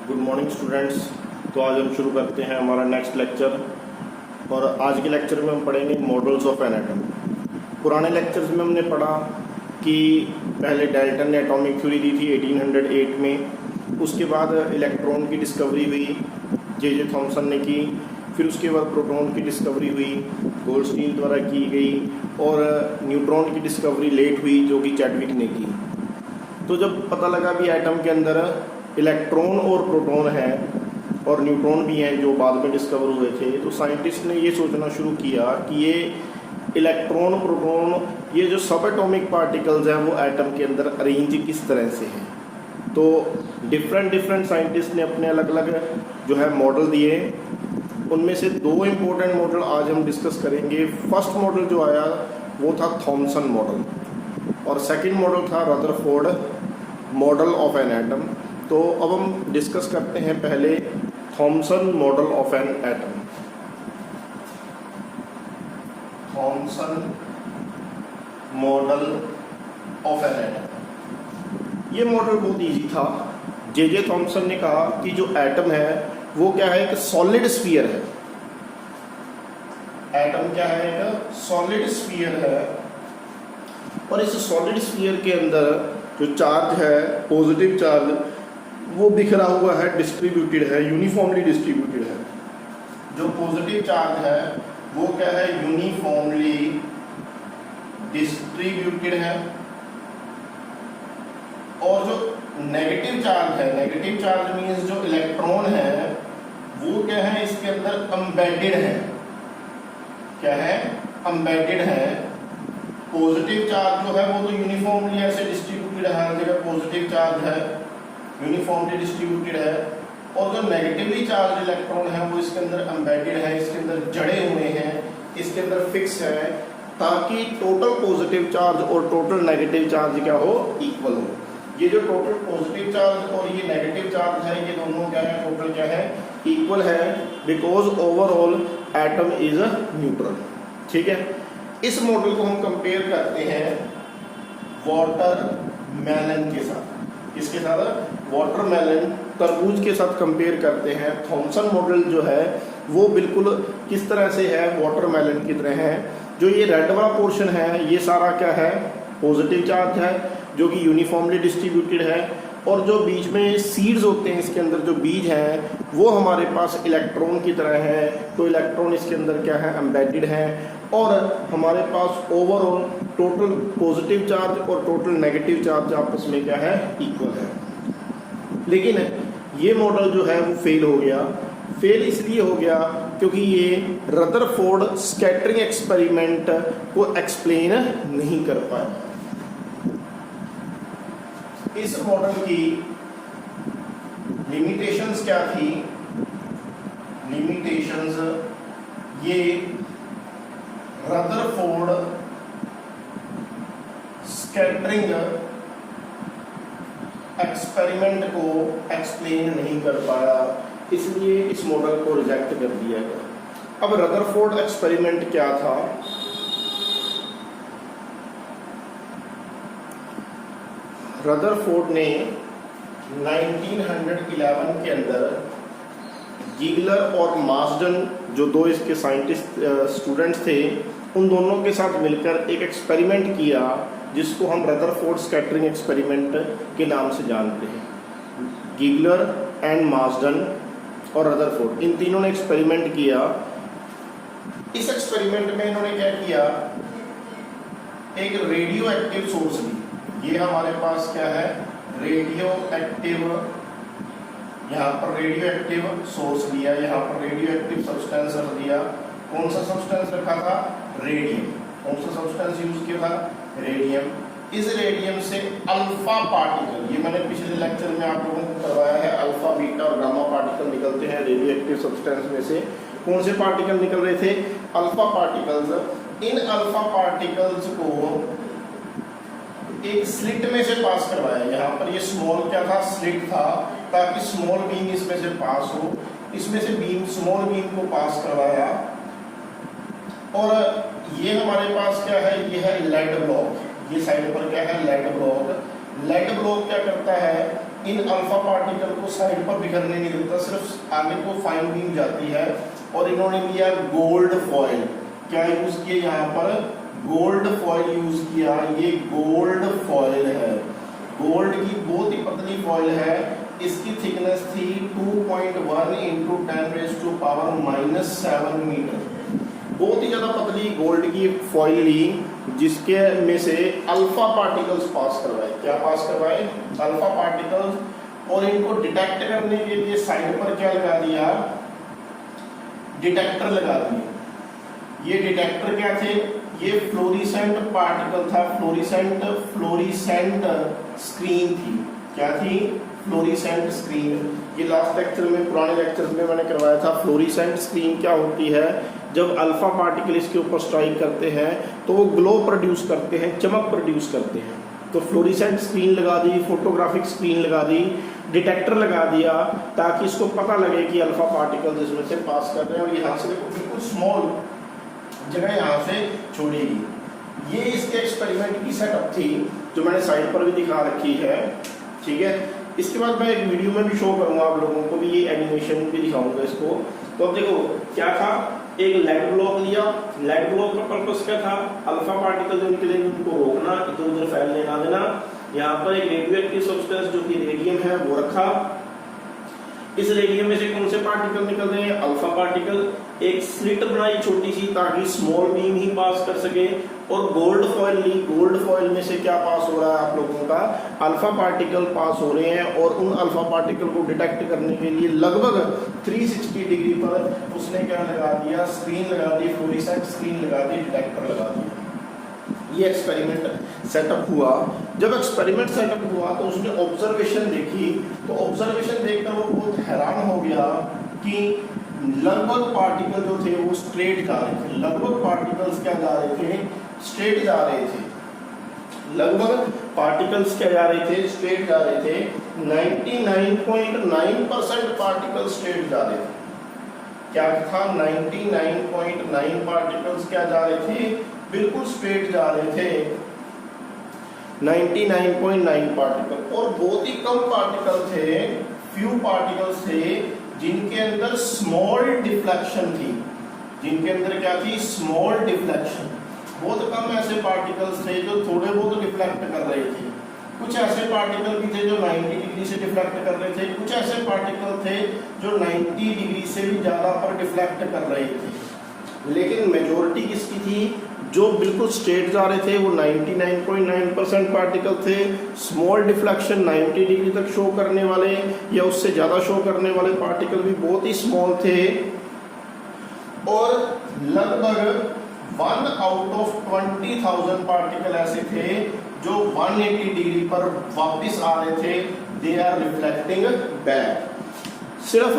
Good morning students. तो आज हम शुरू करते हैं हमारा नेक्स्ट लेक्चर। और आज के लेक्चर में हम पढ़ेंगे मॉडल्स ऑफ एन एटम। पुराने लेक्चर्स में हमने पढ़ा कि पहले डाल्टन ने एटॉमिक थ्योरी दी थी 1808 में। उसके बाद इलेक्ट्रॉन की डिस्कवरी हुई, जे थॉमसन ने की। फिर उसके बाद प्रोटॉन की डिस्कवरी हुई, गोल्डस्टीन द्वारा की गई। और न्यूट्रॉन की डिस्कवरी लेट हुई, जो कि चैडविक ने की। तो जब पता लगा भी एटम के अंदर इलेक्ट्रॉन और प्रोटॉन है और न्यूट्रॉन भी हैं जो बाद में डिस्कवर हुए थे, तो साइंटिस्ट ने ये सोचना शुरू किया कि ये इलेक्ट्रॉन प्रोटॉन ये जो सब एटॉमिक पार्टिकल्स हैं वो एटम के अंदर अरेंज किस तरह से हैं। तो डिफरेंट साइंटिस्ट ने अपने अलग अलग जो है मॉडल दिए। उनमें से दो इम्पोर्टेंट मॉडल आज हम डिस्कस करेंगे। फर्स्ट मॉडल जो आया वो था थॉमसन मॉडल और सेकंड मॉडल था Rutherford model of an atom. तो अब हम डिस्कस करते हैं पहले Thompson model of an atom. Thompson model of an atom, ये मॉडल बहुत इजी था। जे थॉमसन ने कहा कि जो एटम है वो क्या है, एक सॉलिड स्फीयर है। एटम क्या है, एक सॉलिड स्फीयर है। और इस सॉलिड स्फीयर के अंदर जो चार्ज है, पॉजिटिव चार्ज, वो बिखरा हुआ है, डिस्ट्रीब्यूटेड है, यूनिफॉर्मली डिस्ट्रीब्यूटेड है। जो पॉजिटिव चार्ज है वो क्या है, यूनिफॉर्मली डिस्ट्रीब्यूटेड है। और जो नेगेटिव चार्ज है, नेगेटिव चार्ज मीन्स जो इलेक्ट्रॉन है वो क्या है, इसके अंदर एम्बेडेड है। क्या है, एम्बेडेड है। पॉजिटिव चार्ज जो है वो तो यूनिफॉर्मली ऐसे डिस्ट्रीब्यूटेड है, हर जगह पॉजिटिव चार्ज है, यूनिफॉर्मली डिस्ट्रीब्यूटेड है। और जो नेगेटिवली चार्ज इलेक्ट्रॉन है वो इसके अंदर एम्बेडेड है, इसके अंदर जड़े हुए हैं, इसके अंदर फिक्स है, ताकि टोटल पॉजिटिव चार्ज और टोटल नेगेटिव चार्ज क्या हो, इक्वल हो। ये जो टोटल पॉजिटिव चार्ज और ये नेगेटिव चार्ज है, ये दोनों क्या है, टोटल क्या है, इक्वल है, because overall atom is a neutral. ठीक है। इस मॉडल को हम कंपेयर करते हैं वाटरमेलन के साथ। किसके साथ, वाटरमेलन, तरबूज के साथ कंपेयर करते हैं। थॉमसन मॉडल जो है वो बिल्कुल किस तरह से है, वाटरमेलन की तरह है। जो ये रेड वाला पोर्शन है ये सारा क्या है, पॉजिटिव चार्ज है, जो कि यूनिफॉर्मली डिस्ट्रीब्यूटेड है। और जो बीच में सीड्स होते हैं, इसके अंदर जो बीज हैं वो हमारे पास इलेक्ट्रॉन की तरह है। तो इलेक्ट्रॉन इसके अंदर क्या है, एम्बेडेड है। और हमारे पास ओवरऑल टोटल पॉजिटिव चार्ज और टोटल नेगेटिव चार्ज आपस में क्या है, इक्वल है। लेकिन ये मॉडल जो है वो फेल हो गया। फेल इसलिए हो गया क्योंकि ये रदरफोर्ड स्कैटरिंग एक्सपेरिमेंट को एक्सप्लेन नहीं कर पाया। इस मॉडल की लिमिटेशंस क्या थी, लिमिटेशंस ये रदरफोर्ड स्कैटरिंग एक्सपेरिमेंट को एक्सप्लेन नहीं कर पाया, इसलिए इस मॉडल को रिजेक्ट कर दिया गया। अब रदरफोर्ड एक्सपेरिमेंट क्या था, रदरफोर्ड ने 1911 के अंदर गीगलर और मार्सडन, जो दो इसके साइंटिस्ट स्टूडेंट्स थे, उन दोनों के साथ मिलकर एक एक्सपेरिमेंट किया जिसको हम रदरफोर्ड स्कैटरिंग एक्सपेरिमेंट के नाम से जानते हैं। गीगलर एंड मार्सडन और रदरफोर्ड, इन तीनों ने एक्सपेरिमेंट किया। इस एक्सपेरिमेंट में इन्होंने क्या किया, एक रेडियो एक्टिव सोर्स ली। ये हमारे पास क्या है, रेडियो एक्टिव, यहाँ पर रेडियो एक्टिव सोर्स लिया, यहाँ पर रेडियो एक्टिव सब्सटेंस रख दिया। कौन सा सब्सटेंस रखा था, रेडियम। कौन सा सब्सटेंस यूज किया था, रेडियम। इस रेडियम से अल्फा पार्टिकल, ये मैंने पिछले लेक्चर में आप लोगों को करवाया है, अल्फा, बीटा और गामा पार्टिकल निकलते हैं रेडियो एक्टिव सब्सटेंस में से। कौन से पार्टिकल निकल रहे थे, अल्फा पार्टिकल्स। इन अल्फा पार्टिकल्स को एक स्लिट में से पास करवाया। यहाँ पर ये स्मॉल क्या था, स्लिट था, ताकि स्मॉल बीम इसमें से पास हो। इसमें से बीम, स्मॉल बीम को पास करवाया। और ये हमारे पास क्या है, ये है लेड ब्लॉक। ये साइड पर क्या है, लेड ब्लॉक। लेड ब्लॉक क्या करता है, इन अल्फा पार्टिकल को साइड पर बिखरने नहीं देता, सिर्फ आगे को फाइन बीम जाती है। और इन्होंने लिया गोल्ड फॉइल, क्या यूज किया यहाँ पर, गोल्ड फॉइल यूज किया। ये गोल्ड फॉइल है, गोल्ड की बहुत ही पतली फॉइल है। इसकी थिकनेस थी 2.1 इंटू 10⁻⁻7 मीटर, बहुत ही ज्यादा पतली गोल्ड की फॉइल ली, जिसके में से अल्फा पार्टिकल्स पास करवाए। क्या पास करवाए, अल्फा पार्टिकल्स। और इनको डिटेक्ट करने के लिए साइड पर क्या लगा दिया, डिटेक्टर लगा दिए। ये डिटेक्टर क्या थे, ये फ्लोरिसेंट पार्टिकल था, फ्लोरिसेंट स्क्रीन थी। क्या थी, फ्लोरिसेंट स्क्रीन। ये लास्ट लेक्चर में, पुराने लेक्चर में मैंने करवाया था। फ्लोरिसेंट स्क्रीन क्या होती है, जब अल्फा पार्टिकल इसके ऊपर स्ट्राइक करते हैं तो वो ग्लो प्रोड्यूस करते हैं, चमक प्रोड्यूस करते हैं। तो फ्लोरिसेंट स्क्रीन लगा दी, फोटोग्राफिक स्क्रीन लगा दी, डिटेक्टर लगा दिया, ताकि इसको पता लगे कि अल्फा पार्टिकल इसमें से पास कर रहे हैं। और यहाँ से देखो बिल्कुल स्मॉल जगह यहाँ से छोड़ेगी। ये इसके एक्सपेरिमेंट की सेटअप थी, जो मैंने साइड पर भी दिखा रखी है। ठीक है, इसके बाद मैं एक वीडियो में भी शो करूंगा आप लोगों को भी, ये एनिमेशन भी दिखाऊंगा इसको। तो अब देखो क्या था, एक लेड ब्लॉक लिया। लेड ब्लॉक का पर्पस क्या था, अल्फा पार्टिकल जो निकलेंगे उनको रोकना, इधर उधर फैलने ना देना। यहाँ पर एक रेडियो एक्टिव सब्सटेंस जो कि रेडियम है वो रखा। इस रेडियम में से कौन से पार्टिकल निकल रहे हैं, अल्फा पार्टिकल। एक स्लिट बनाई छोटी सी, ताकि स्मॉल बीम ही पास कर सके। और गोल्ड फॉइल ली, गोल्ड फॉइल में से क्या पास हो रहा है आप लोगों का, अल्फा पार्टिकल पास हो रहे हैं। और उन अल्फा पार्टिकल को डिटेक्ट करने के लिए लगभग 360 डिग्री पर उसने क्या लगा दिया, स्क्रीन लगा दी, फ्लोरिसेंट स्क्रीन लगा दी, डिटेक्टर लगा दिया। ये एक्सपेरिमेंट सेटअप हुआ। जब एक्सपेरिमेंट सेटअप हुआ तो उसने ऑब्जर्वेशन देखी, तो ऑब्जर्वेशन देखकर वो बहुत हैरान हो गया कि लगभग पार्टिकल जो थे वो स्ट्रेट जा रहे थे। लगभग पार्टिकल्स क्या जा रहे थे, स्ट्रेट जा रहे थे। लगभग पार्टिकल्स क्या जा रहे थे, स्ट्रेट जा रहे थे। 99.9% पार्टिकल स्ट्रेट जा रहे थे। क्या था, 99.9 पार्टिकल्स क्या जा रहे थे, बिल्कुल स्ट्रेट जा रहे थे। 99.9 पार्टिकल। और बहुत ही कम पार्टिकल थे, फ्यू पार्टिकल्स थे जिनके अंदर स्मॉल डिफ्लेक्शन थी। जिनके अंदर क्या थी, स्मॉल डिफ्लेक्शन। बहुत कम ऐसे पार्टिकल्स थे जो थोड़े बहुत डिफ्लेक्ट कर रहे थे। कुछ ऐसे पार्टिकल भी थे जो 90 डिग्री से डिफ्लेक्ट कर रहे थे। कुछ ऐसे पार्टिकल थे जो 90 डिग्री से भी ज़्यादा पर डिफ्लेक्ट कर रहे थे। लेकिन मेजॉरिटी किसकी थी, जो बिल्कुल स्ट्रेट जा रहे थे वो 99.9% पार्टिकल थे। स्मॉल डिफ्लेक्शन 90 डिग्री तक शो करने वाले या उससे ज़्यादा शो करने वाले पार्टिकल भी बहुत ही स्मॉल थे। और लगभग 1 आउट ऑफ 20,000 पार्टिकल ऐसे थे जो 180 डिग्री पर वापस आ रहे थे। They are reflecting back. सिर्फ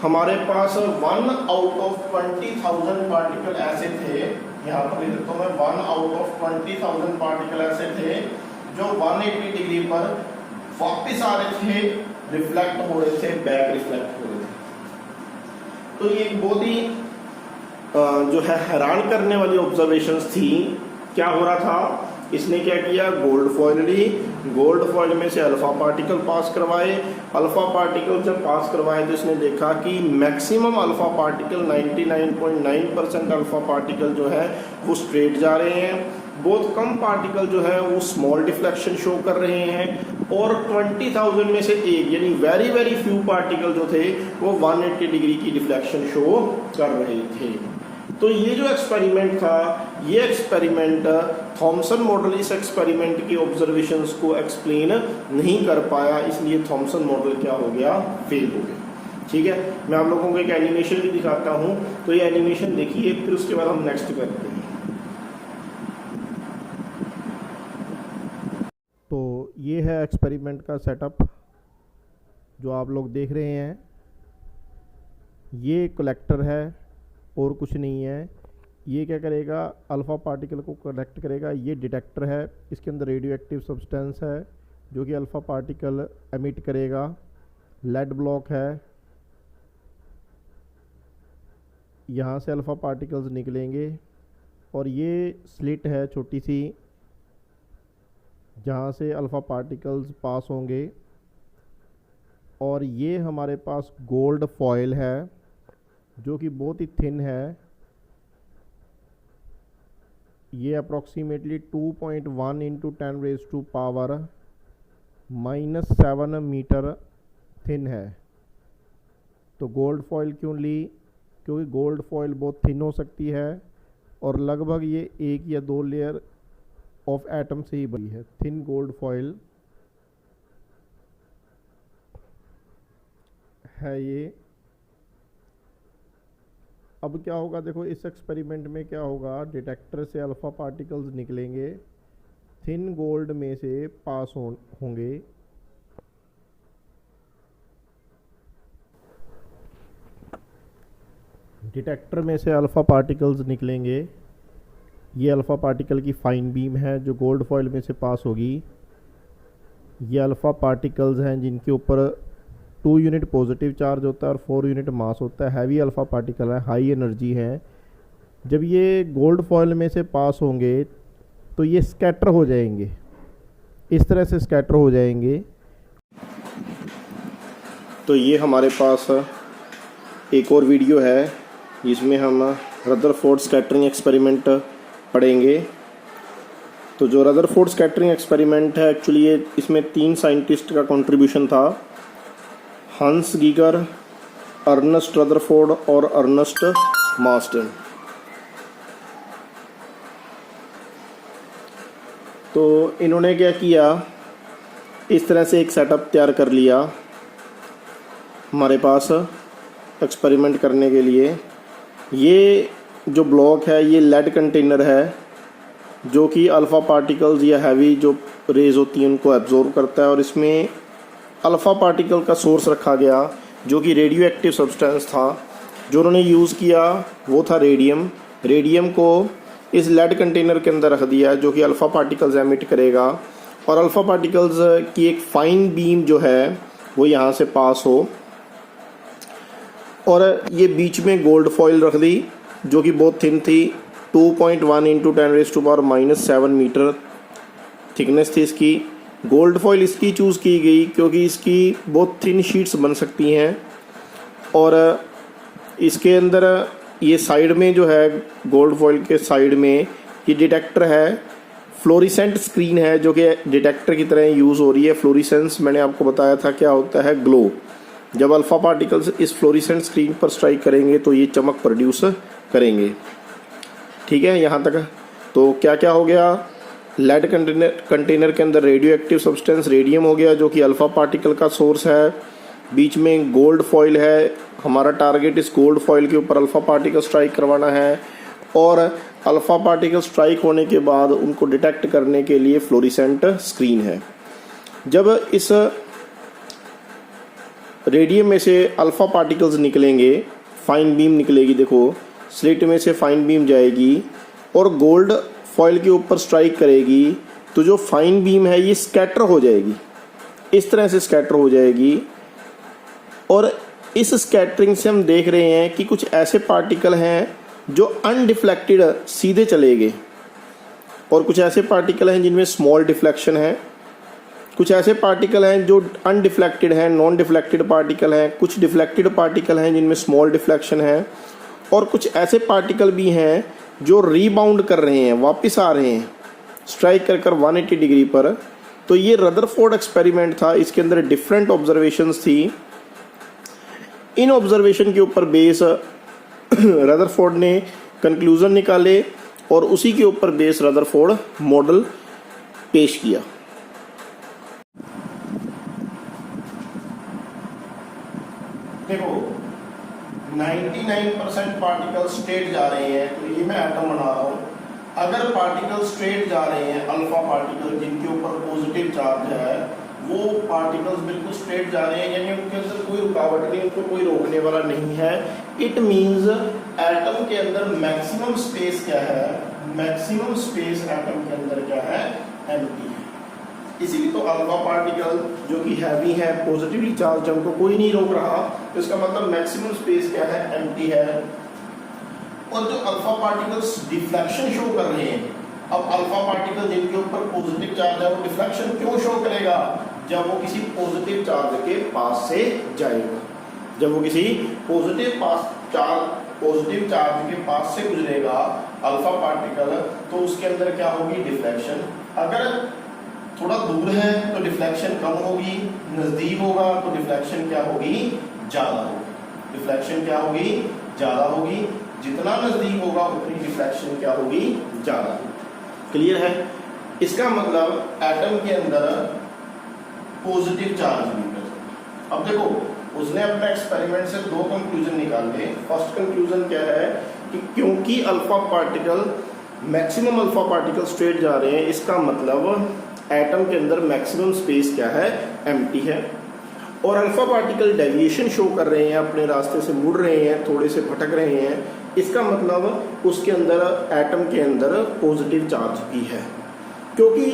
हमारे पास 1 आउट ऑफ 20,000 पार्टिकल ऐसे थे, यहाँ पर लिखता हूँ मैं, 1 आउट ऑफ 20,000 पार्टिकल ऐसे थे जो 180 डिग्री पर वापस आ रहे थे, रिफ्लेक्ट हो रहे थे, बैक रिफ्लेक्ट हो रहे थे। तो ये बहुत ही जो है हैरान करने वाली ऑब्जर्वेशंस थी। क्या हो रहा था, इसने क्या किया, गोल्ड फॉइल ली, गोल्ड फॉइल में से अल्फा पार्टिकल पास करवाए। अल्फा पार्टिकल जब पास करवाए तो इसने देखा कि maximum alpha particle 99.9% alpha particle जो है वो स्ट्रेट जा रहे हैं। बहुत कम पार्टिकल जो है वो स्मॉल डिफ्लेक्शन शो कर रहे हैं। और 20,000 में से एक यानी वेरी वेरी फ्यू पार्टिकल जो थे वो 180 डिग्री की डिफ्लेक्शन शो कर रहे थे। तो ये जो एक्सपेरिमेंट था, ये एक्सपेरिमेंट थॉमसन मॉडल इस एक्सपेरिमेंट की ऑब्जर्वेशंस को एक्सप्लेन नहीं कर पाया, इसलिए थॉमसन मॉडल क्या हो गया, फेल हो गया। ठीक है, मैं आप लोगों को एक एनिमेशन भी दिखाता हूँ, तो ये एनिमेशन देखिए, फिर उसके बाद हम नेक्स्ट करते हैं। तो ये है एक्सपेरिमेंट का सेटअप जो आप लोग देख रहे हैं। ये कलेक्टर है और कुछ नहीं है। ये क्या करेगा, अल्फ़ा पार्टिकल को कलेक्ट करेगा। ये डिटेक्टर है, इसके अंदर रेडियो एक्टिव सब्सटेंस है जो कि अल्फ़ा पार्टिकल एमिट करेगा। लेड ब्लॉक है, यहाँ से अल्फ़ा पार्टिकल्स निकलेंगे। और ये स्लिट है छोटी सी, जहाँ से अल्फ़ा पार्टिकल्स पास होंगे। और ये हमारे पास गोल्ड फॉयल है जो कि बहुत ही थिन है। ये अप्रॉक्सीमेटली 2.1 इंटू 10⁻⁻⁻7 मीटर थिन है। तो गोल्ड फॉयल क्यों ली? क्योंकि गोल्ड फॉयल बहुत थिन हो सकती है और लगभग ये 1 या 2 लेयर ऑफ एटम से ही बनी है। थिन गोल्ड फॉयल है ये। अब क्या होगा, देखो इस एक्सपेरिमेंट में क्या होगा, डिटेक्टर से अल्फ़ा पार्टिकल्स निकलेंगे, थिन गोल्ड में से पास होंगे। डिटेक्टर में से अल्फ़ा पार्टिकल्स निकलेंगे। ये अल्फ़ा पार्टिकल की फाइन बीम है जो गोल्ड फॉयल में से पास होगी। ये अल्फ़ा पार्टिकल्स हैं जिनके ऊपर 2 यूनिट पॉजिटिव चार्ज होता है और 4 यूनिट मास होता है। हैवी अल्फ़ा पार्टिकल है, हाई एनर्जी है। जब ये गोल्ड फॉयल में से पास होंगे तो ये स्कैटर हो जाएंगे, इस तरह से स्कैटर हो जाएंगे। तो ये हमारे पास एक और वीडियो है जिसमें हम रदरफोर्ड स्कैटरिंग एक्सपेरिमेंट पढ़ेंगे। तो जो रदरफोर्ड स्कैटरिंग एक्सपेरिमेंट है, एक्चुअली ये इसमें 3 साइंटिस्ट का कंट्रीब्यूशन था, हंस गीगर, अर्नेस्ट रदरफोर्ड और अर्नेस्ट मार्सडन। तो इन्होंने क्या किया, इस तरह से एक सेटअप तैयार कर लिया हमारे पास एक्सपेरिमेंट करने के लिए। ये जो ब्लॉक है ये लेड कंटेनर है जो कि अल्फ़ा पार्टिकल्स या हैवी जो रेज होती हैं उनको एब्जॉर्ब करता है। और इसमें अल्फ़ा पार्टिकल का सोर्स रखा गया जो कि रेडियो एक्टिव सब्सटेंस था। जो उन्होंने यूज़ किया वो था रेडियम। रेडियम को इस लेड कंटेनर के अंदर रख दिया जो कि अल्फ़ा पार्टिकल्स एमिट करेगा और अल्फ़ा पार्टिकल्स की एक फाइन बीम जो है वो यहाँ से पास हो। और ये बीच में गोल्ड फॉयल रख दी जो कि बहुत थिन थी, 2.1 इंटू 10⁻⁻7 मीटर थिकनेस थी इसकी। गोल्ड फॉयल इसकी चूज़ की गई क्योंकि इसकी बहुत थिन शीट्स बन सकती हैं। और इसके अंदर ये साइड में जो है, गोल्ड फॉयल के साइड में ये डिटेक्टर है, फ्लोरिसेंट स्क्रीन है जो कि डिटेक्टर की तरह यूज़ हो रही है। फ्लोरिसेंस मैंने आपको बताया था क्या होता है, ग्लो। जब अल्फ़ा पार्टिकल्स इस फ्लोरिसेंट स्क्रीन पर स्ट्राइक करेंगे तो ये चमक प्रोड्यूस करेंगे। ठीक है, यहाँ तक। तो क्या क्या हो गया, लेड कंटेनर के अंदर रेडियो एक्टिव सब्सटेंस रेडियम हो गया जो कि अल्फ़ा पार्टिकल का सोर्स है। बीच में गोल्ड फॉयल है, हमारा टारगेट इस गोल्ड फॉयल के ऊपर अल्फ़ा पार्टिकल स्ट्राइक करवाना है। और अल्फ़ा पार्टिकल स्ट्राइक होने के बाद उनको डिटेक्ट करने के लिए फ्लोरिसेंट स्क्रीन है। जब इस रेडियम में से अल्फ़ा पार्टिकल्स निकलेंगे, फाइन बीम निकलेगी, देखो स्लिट में से फाइन बीम जाएगी और गोल्ड फॉयल के ऊपर स्ट्राइक करेगी, तो जो फाइन बीम है ये स्कैटर हो जाएगी, इस तरह से स्कैटर हो जाएगी। और इस स्कैटरिंग से हम देख रहे हैं कि कुछ ऐसे पार्टिकल हैं जो अनडिफ्लेक्टेड सीधे चले गए और कुछ ऐसे पार्टिकल हैं जिनमें स्मॉल डिफ्लेक्शन है। कुछ ऐसे पार्टिकल हैं जो अनडिफ्लेक्टेड हैं, नॉन डिफ्लेक्टेड पार्टिकल हैं। कुछ डिफ्लेक्टेड पार्टिकल हैं जिनमें स्मॉल डिफ्लेक्शन है। और कुछ ऐसे पार्टिकल भी हैं जो रीबाउंड कर रहे हैं, वापस आ रहे हैं स्ट्राइक कर 180 डिग्री पर। तो ये रदरफोर्ड एक्सपेरिमेंट था, इसके अंदर डिफरेंट ऑब्जर्वेशंस थी। इन ऑब्जर्वेशन के ऊपर बेस रदरफोर्ड ने कंक्लूजन निकाले और उसी के ऊपर बेस रदरफोर्ड मॉडल पेश किया। देखो 99% पार्टिकल स्ट्रेट जा रहे हैं, तो ये मैं एटम बना रहा हूँ। अगर पार्टिकल स्ट्रेट जा रहे हैं, अल्फा पार्टिकल जिनके ऊपर पॉजिटिव चार्ज है, वो पार्टिकल्स बिल्कुल स्ट्रेट जा रहे हैं, यानी उनके अंदर कोई रुकावट नहीं, उनको कोई रोकने वाला नहीं है। इट मीन्स एटम के अंदर मैक्सिमम स्पेस क्या है, मैक्सिमम स्पेस एटम के अंदर क्या है, एम्प्टी है। इसीलिए तो अल्फा पार्टिकल जो कि हैवी है, पॉजिटिवली चार्ज, उनको कोई नहीं रोक रहा, तो इसका मतलब मैक्सिमम स्पेस क्या है, एम्प्टी है। और जो अल्फा पार्टिकल्स डिफ्लेक्शन शो कर रहे हैं, अब अल्फा पार्टिकल जिनके ऊपर पॉजिटिव चार्ज है वो डिफ्लेक्शन क्यों शो करेगा, जब वो किसी पॉजिटिव चार्ज के पास से जाएगा। जब वो किसी पॉजिटिव चार्ज के पास से गुजरेगा अल्फा पार्टिकल, तो उसके अंदर क्या होगी, डिफ्लेक्शन। अगर थोड़ा दूर है तो डिफ्लेक्शन कम होगी, नजदीक होगा तो डिफ्लेक्शन क्या होगी, ज्यादा होगी। डिफ्लेक्शन क्या होगी, ज्यादा होगी। जितना नजदीक होगा उतनी डिफ्लेक्शन क्या होगी, ज्यादा होगी। क्लियर है? इसका मतलब एटम के अंदर पॉजिटिव चार्ज भी प्रेजेंट। अब देखो, उसने अपने एक्सपेरिमेंट से दो कंक्लूजन निकाले। फर्स्ट कंक्लूजन क्या है कि क्योंकि alpha particle, maximum alpha particle straight जा रहे हैं, इसका मतलब एटम के अंदर मैक्सिमम स्पेस क्या है, एम्प्टी है। और अल्फा पार्टिकल डेविएशन शो कर रहे हैं, अपने रास्ते से मुड़ रहे हैं, थोड़े से भटक रहे हैं, इसका मतलब उसके अंदर, एटम के अंदर पॉजिटिव चार्ज भी है। क्योंकि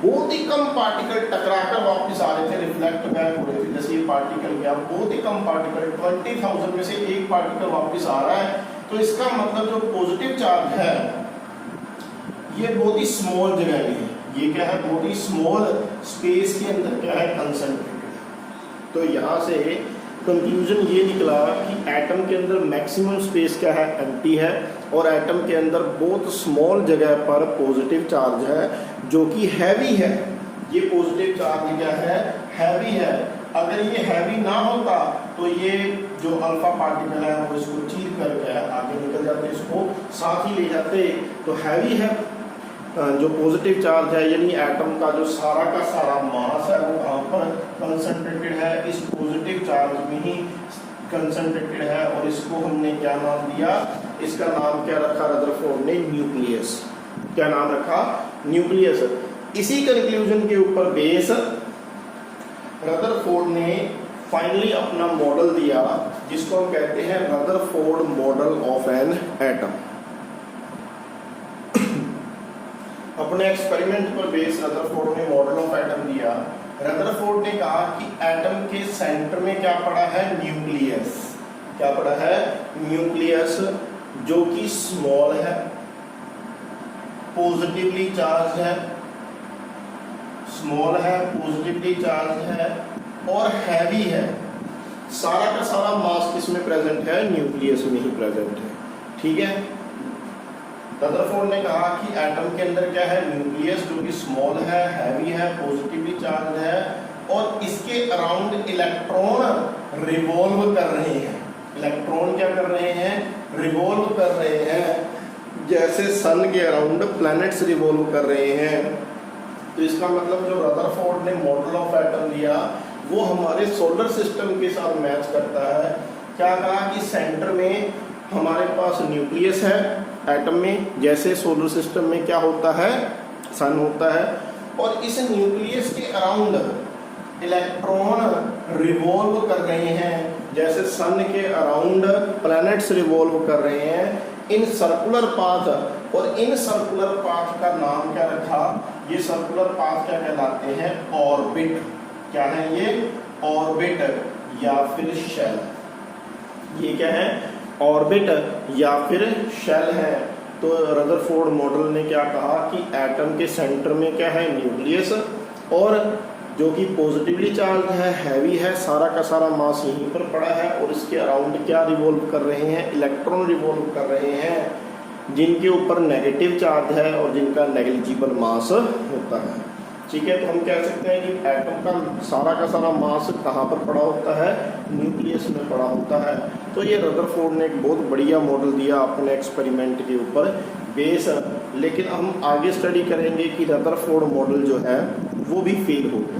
बहुत ही कम पार्टिकल टकराकर वापस आ रहे थे, रिफ्लेक्ट बैक हो रहे थे। जैसे ये पार्टिकल गया, बहुत ही कम पार्टिकल, 20,000 में से एक पार्टिकल वापस आ रहा है, तो इसका मतलब जो पॉजिटिव चार्ज है ये बहुत ही स्मॉल जगह में है। ये क्या है, बहुत ही स्मॉल स्पेस के अंदर क्या है, कंसंट्रेटेड। तो यहाँ से कंक्लूजन ये निकला कि एटम के अंदर मैक्सिमम स्पेस क्या है, एम्प्टी है, और एटम के अंदर बहुत स्मॉल जगह पर पॉजिटिव चार्ज है जो कि हैवी है। ये पॉजिटिव चार्ज क्या है, हैवी है। अगर ये हैवी ना होता तो ये जो अल्फा पार्टिकल है वो इसको चीर करके आगे निकल जाते, इसको साथ ही ले जाते। तो हैवी है जो पॉजिटिव चार्ज है, यानी एटम का जो सारा का सारा मास है वो कहाँ पर कंसंट्रेटेड है, इस पॉजिटिव चार्ज में ही कंसंट्रेटेड है। और इसको हमने क्या नाम दिया, इसका नाम क्या रखा रदरफोर्ड ने, न्यूक्लियस। क्या नाम रखा, न्यूक्लियस। इसी कंक्लूजन के ऊपर बेस रदरफोर्ड ने फाइनली अपना मॉडल दिया, जिसको हम कहते हैं Rutherford model of an atom. अपने एक्सपेरिमेंट पर बेस रदरफोर्ड ने मॉडल ऑफ एटम दिया। रदरफोर्ड ने कहा कि एटम के सेंटर में क्या पड़ा है, न्यूक्लियस। क्या पड़ा है, न्यूक्लियस, जो कि स्मॉल है, पॉजिटिवली चार्ज है, स्मॉल है, पॉजिटिवली चार्ज है और हैवी है। सारा का सारा मास किसमें प्रेजेंट है, न्यूक्लियस में ही प्रेजेंट है। ठीक है। रदरफोर्ड ने कहा कि एटम के अंदर क्या है, न्यूक्लियस, जो कि स्मॉल है, हैवी है, पॉजिटिवली चार्ज है, और इसके अराउंड इलेक्ट्रॉन रिवॉल्व कर रहे हैं। इलेक्ट्रॉन क्या कर रहे हैं, रिवॉल्व कर रहे हैं, जैसे सन के अराउंड प्लैनेट्स रिवॉल्व कर रहे हैं। तो इसका मतलब जो रदरफोर्ड ने मॉडल ऑफ एटम दिया वो हमारे सोलर सिस्टम के साथ मैच करता है। क्या कहा कि सेंटर में हमारे पास न्यूक्लियस है एटम में, जैसे सोलर सिस्टम में क्या होता है, सन होता है, और इस न्यूक्लियस के अराउंड इलेक्ट्रॉन रिवॉल्व कर रहे हैं, जैसे सन के अराउंड प्लैनेट्स रिवॉल्व कर रहे हैं इन सर्कुलर पाथ। और इन सर्कुलर पाथ का नाम क्या रखा, ये सर्कुलर पाथ क्या कहलाते हैं, ऑर्बिट। क्या है ये, ऑर्बिट या फिर शेल। ये क्या है, ऑर्बिट या फिर शेल है। तो रदरफोर्ड मॉडल ने क्या कहा कि एटम के सेंटर में क्या है, न्यूक्लियस, और जो कि पॉजिटिवली चार्ज है, हैवी है, सारा का सारा मास यहीं पर पड़ा है, और इसके अराउंड क्या रिवॉल्व कर रहे हैं, इलेक्ट्रॉन रिवॉल्व कर रहे हैं, जिनके ऊपर नेगेटिव चार्ज है और जिनका नेग्लिजिबल मास होता है। ठीक है। तो हम कह सकते हैं कि एटम का सारा मास कहाँ पर पड़ा होता है, न्यूक्लियस में पड़ा होता है। तो ये रदरफोर्ड ने एक बहुत बढ़िया मॉडल दिया अपने एक्सपेरिमेंट के ऊपर बेस। लेकिन हम आगे स्टडी करेंगे कि रदरफोर्ड मॉडल जो है वो भी फेल हो गया।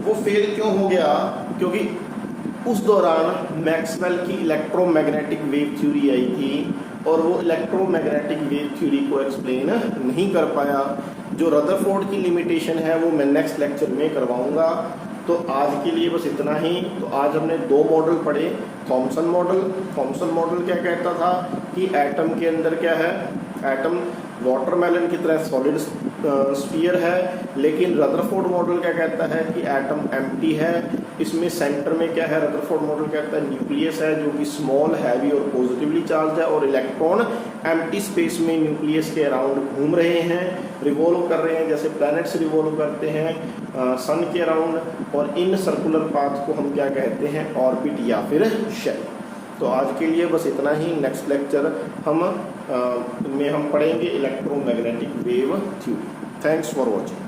वो फेल क्यों हो गया, क्योंकि उस दौरान मैक्सवेल की इलेक्ट्रोमैग्नेटिक वेव थ्योरी आई थी, और वो इलेक्ट्रोमैग्नेटिक वेव थ्योरी को एक्सप्लेन नहीं कर पाया। जो रदरफोर्ड की लिमिटेशन है वो मैं नेक्स्ट लेक्चर में करवाऊंगा। तो आज के लिए बस इतना ही। तो आज हमने दो मॉडल पढ़े। थॉमसन मॉडल क्या कहता था कि एटम के अंदर क्या है, एटम वाटरमेलन की तरह सॉलिड स्फीयर है, लेकिन रदरफोर्ड मॉडल क्या कहता है कि एटम एम्प्टी है। इसमें सेंटर में क्या है, रदरफोर्ड मॉडल कहता है न्यूक्लियस है, जो कि स्मॉल, हैवी और पॉजिटिवली चार्ज है, और इलेक्ट्रॉन एम्प्टी स्पेस में न्यूक्लियस के अराउंड घूम रहे हैं, रिवॉल्व कर रहे हैं, जैसे प्लैनेट्स रिवॉल्व करते हैं सन के अराउंड, और इन सर्कुलर पाथ को हम क्या कहते हैं, ऑर्बिट या फिर शेल। तो आज के लिए बस इतना ही। नेक्स्ट लेक्चर हम पढ़ेंगे electromagnetic wave theory. Thanks for watching.